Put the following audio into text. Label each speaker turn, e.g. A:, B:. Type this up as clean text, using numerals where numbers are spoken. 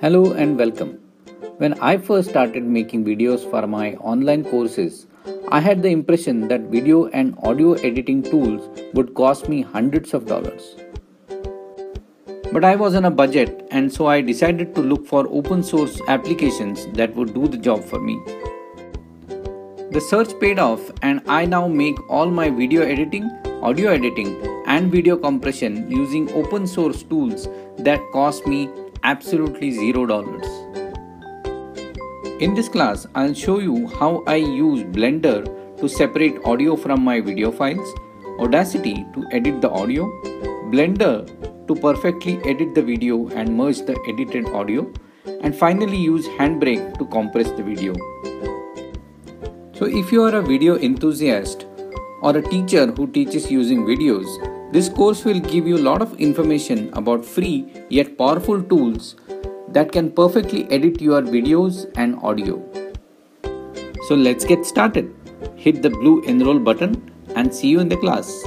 A: Hello and welcome. When I first started making videos for my online courses, I had the impression that video and audio editing tools would cost me hundreds of dollars. But I was on a budget, and so I decided to look for open source applications that would do the job for me. The search paid off, and I now make all my video editing, audio editing, and video compression using open source tools that cost me absolutely $0. In this class, I'll show you how I use Blender to separate audio from my video files, Audacity to edit the audio, Blender to perfectly edit the video and merge the edited audio, and finally use Handbrake to compress the video. So if you are a video enthusiast or a teacher who teaches using videos, this course will give you a lot of information about free yet powerful tools that can perfectly edit your videos and audio. So let's get started. Hit the blue enroll button and see you in the class.